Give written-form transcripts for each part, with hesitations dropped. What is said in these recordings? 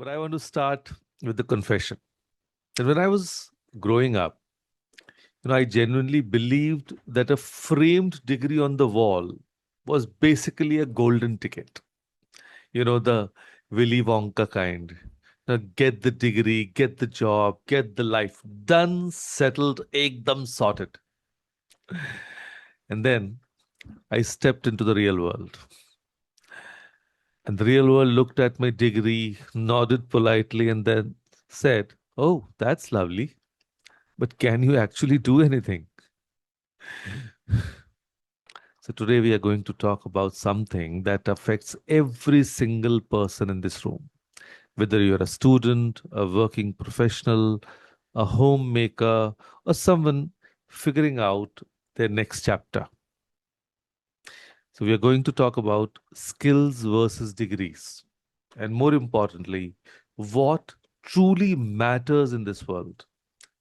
But I want to start with the confession that when I was growing up, I genuinely believed that a framed degree on the wall was basically a golden ticket. The Willy Wonka kind. Get the degree, get the job, get the life done, settled, ekdam sorted. And then I stepped into the real world. And the real world looked at my degree, nodded politely, and then said, "Oh, that's lovely. But can you actually do anything?" So, today we are going to talk about something that affects every single person in this room. Whether you're a student, a working professional, a homemaker, or someone figuring out their next chapter. So, we are going to talk about skills versus degrees. And more importantly, what truly matters in this world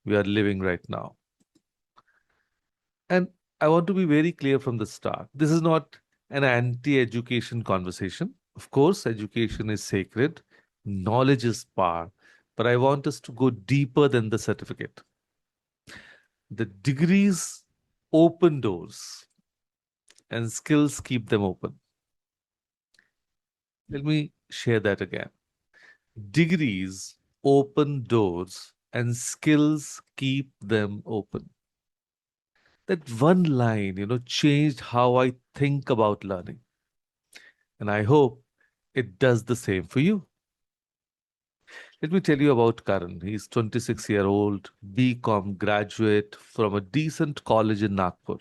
we are living right now. And I want to be very clear from the start. This is not an anti education conversation. Of course, education is sacred, knowledge is power. But I want us to go deeper than the certificate. The degrees open doors and skills keep them open. Let me share that again. Degrees open doors and skills keep them open. That one line, changed how I think about learning. And I hope it does the same for you. Let me tell you about Karan. He's 26-year-old BCom graduate from a decent college in Nagpur.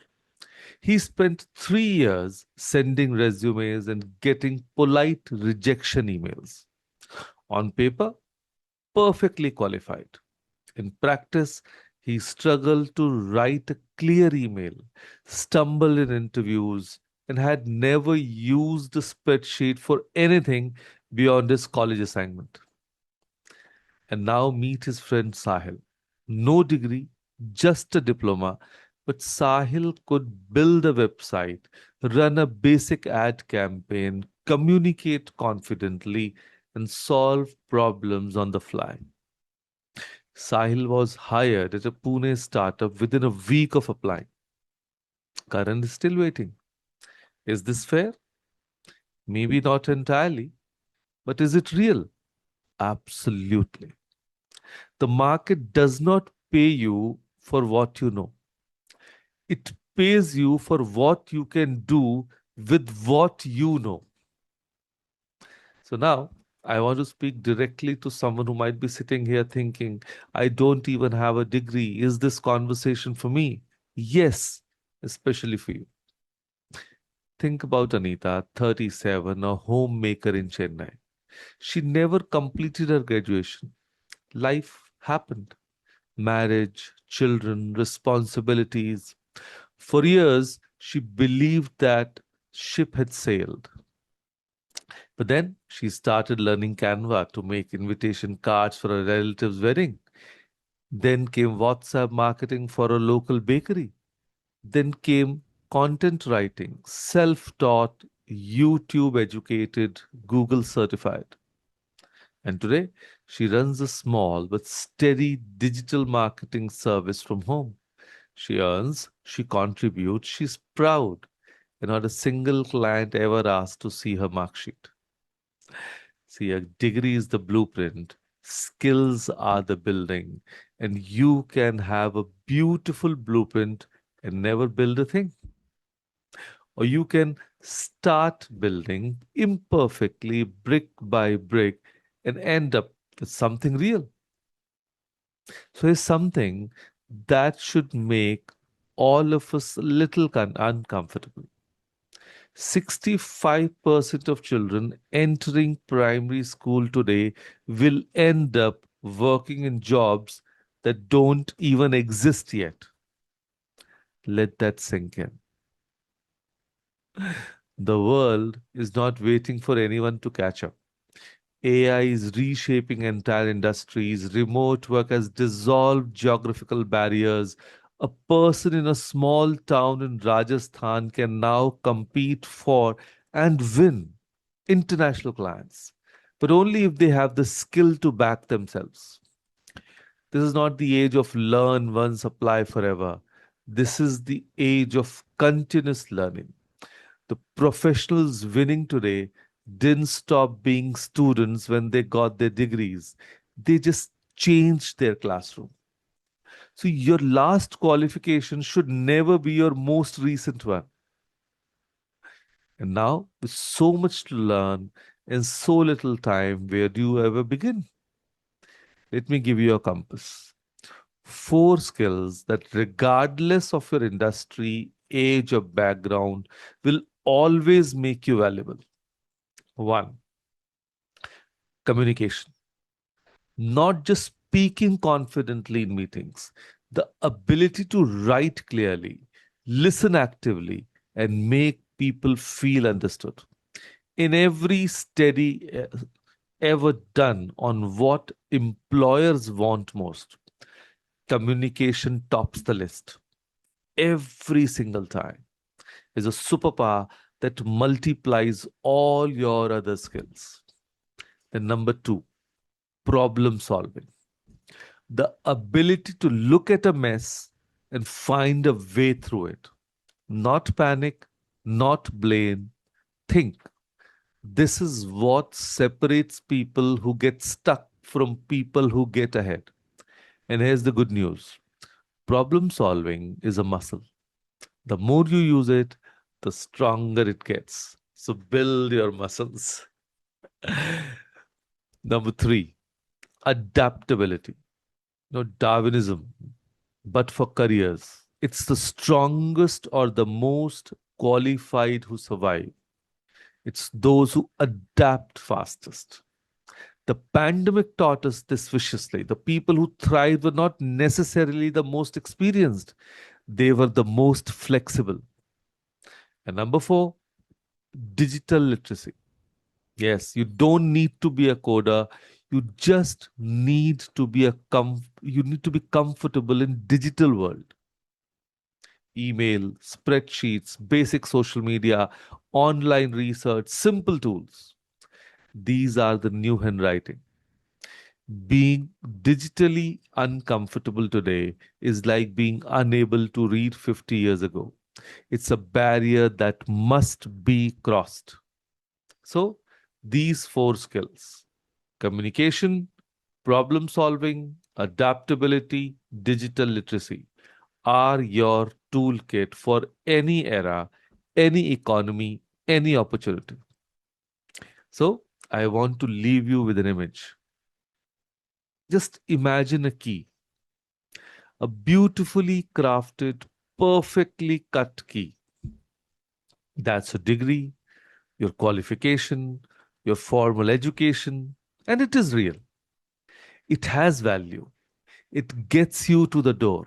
He spent 3 years sending resumes and getting polite rejection emails. On paper, perfectly qualified. In practice, he struggled to write a clear email, stumbled in interviews, and had never used a spreadsheet for anything beyond his college assignment. And now meet his friend Sahil. No degree, just a diploma, but Sahil could build a website, run a basic ad campaign, communicate confidently, and solve problems on the fly. Sahil was hired at a Pune startup within a week of applying. Karan is still waiting. Is this fair? Maybe not entirely, but is it real? Absolutely. The market does not pay you for what you know. It pays you for what you can do with what you know. So now I want to speak directly to someone who might be sitting here thinking, I don't even have a degree. Is this conversation for me? Yes, especially for you. Think about Anita, 37, a homemaker in Chennai. She never completed her graduation. Life happened. Marriage, children, responsibilities. For years, she believed that ship had sailed. But then she started learning Canva to make invitation cards for a relative's wedding. Then came WhatsApp marketing for a local bakery. Then came content writing, self taught, YouTube educated, Google certified. And today, she runs a small but steady digital marketing service from home. She earns, she contributes, she's proud, and not a single client ever asked to see her mark sheet. See, a degree is the blueprint, skills are the building, and you can have a beautiful blueprint and never build a thing. Or you can start building imperfectly, brick by brick, and end up with something real. So it's something that should make all of us a little uncomfortable. 65% of children entering primary school today will end up working in jobs that don't even exist yet. Let that sink in. The world is not waiting for anyone to catch up. AI is reshaping entire industries. Remote work has dissolved geographical barriers. A person in a small town in Rajasthan can now compete for and win international clients. but only if they have the skill to back themselves. This is not the age of learn once, apply forever. This is the age of continuous learning. The professionals winning today didn't stop being students when they got their degrees. They just changed their classroom. So your last qualification should never be your most recent one. And now, with so much to learn in so little time, where do you ever begin? Let me give you a compass. Four skills that, regardless of your industry, age, or background, will always make you valuable. One, communication. Not just speaking confidently in meetings, the ability to write clearly, listen actively, and make people feel understood. In every study ever done on what employers want most, communication tops the list every single time. Is a superpower that multiplies all your other skills. Then, number two, problem solving. The ability to look at a mess and find a way through it. Not panic, not blame, think. This is what separates people who get stuck from people who get ahead. And here's the good news: problem solving is a muscle. The more you use it, the stronger it gets. So build your muscles. Number three, adaptability. No Darwinism, but for careers. It's the strongest or the most qualified who survive. It's those who adapt fastest. The pandemic taught us this viciously. The people who thrived were not necessarily the most experienced, they were the most flexible. And number four, digital literacy. Yes, you don't need to be a coder. You just need to be you need to be comfortable in digital world. Email, spreadsheets, basic social media, online research, simple tools. These are the new handwriting. Being digitally uncomfortable today is like being unable to read 50 years ago. It's a barrier that must be crossed. So, these four skills: communication, problem solving, adaptability, digital literacy are your toolkit for any era, any economy, any opportunity. So, I want to leave you with an image. Just imagine a key, a beautifully crafted, perfectly cut key. That's a degree, your qualification, your formal education, and it is real. It has value. It gets you to the door.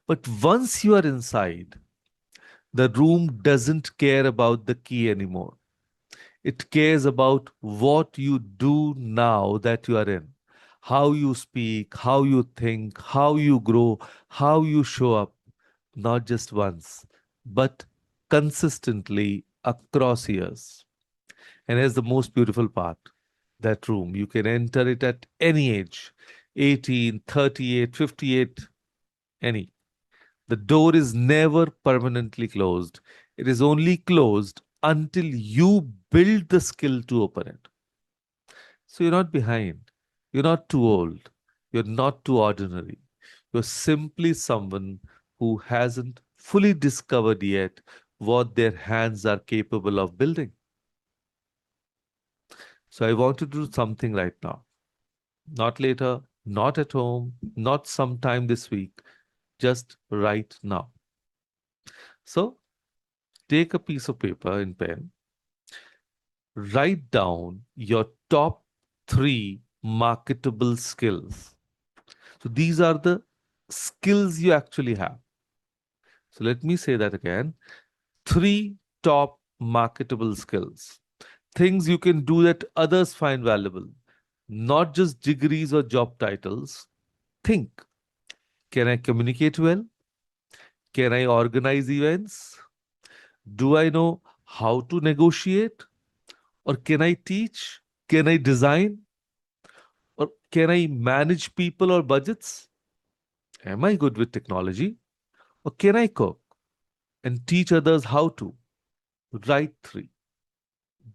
But once you are inside, the room doesn't care about the key anymore. It cares about what you do now that you are in, how you speak, how you think, how you grow, how you show up, not just once, but consistently across years. And here's the most beautiful part: that room, you can enter it at any age: 18, 38, 58, any. The door is never permanently closed. It is only closed until you build the skill to open it. So you're not behind. You're not too old. You're not too ordinary. You're simply someone who hasn't fully discovered yet what their hands are capable of building. So I want to do something right now. Not later, not at home, not sometime this week, just right now. So take a piece of paper and pen, write down your top three marketable skills. So these are the skills you actually have. So let me say that again. Three top marketable skills. Things you can do that others find valuable, not just degrees or job titles. Think: can I communicate well? Can I organize events? Do I know how to negotiate? Or can I teach? Can I design? Or can I manage people or budgets? Am I good with technology? Or can I cook and teach others how to? Write three.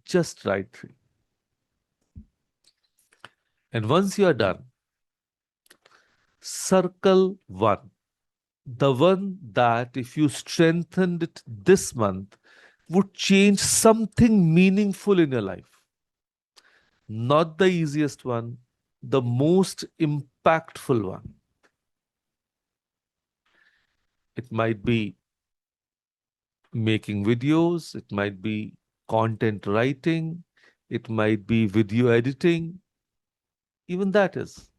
Just write three. And once you are done, circle one. The one that, if you strengthened it this month, would change something meaningful in your life. Not the easiest one, the most impactful one. It might be making videos, it might be content writing, it might be video editing, even that is.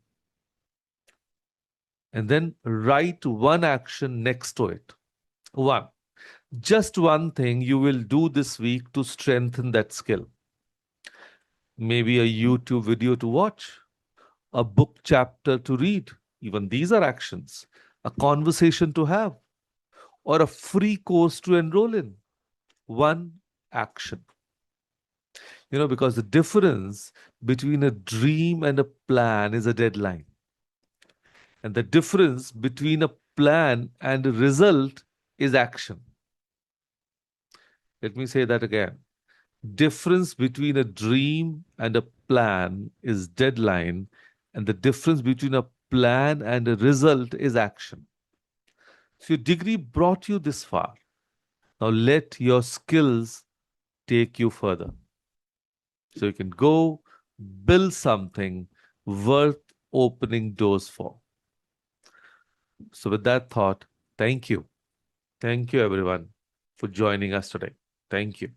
And then write one action next to it. One, just one thing you will do this week to strengthen that skill. Maybe a YouTube video to watch, a book chapter to read. Even these are actions. A conversation to have, or a free course to enroll in. One action. Because the difference between a dream and a plan is a deadline. And the difference between a plan and a result is action. Let me say that again. Difference between a dream and a plan is deadline, and the difference between a plan and a result is action. So your degree brought you this far. Now let your skills take you further. So you can go build something worth opening doors for. So with that thought, thank you. Thank you everyone for joining us today. Thank you.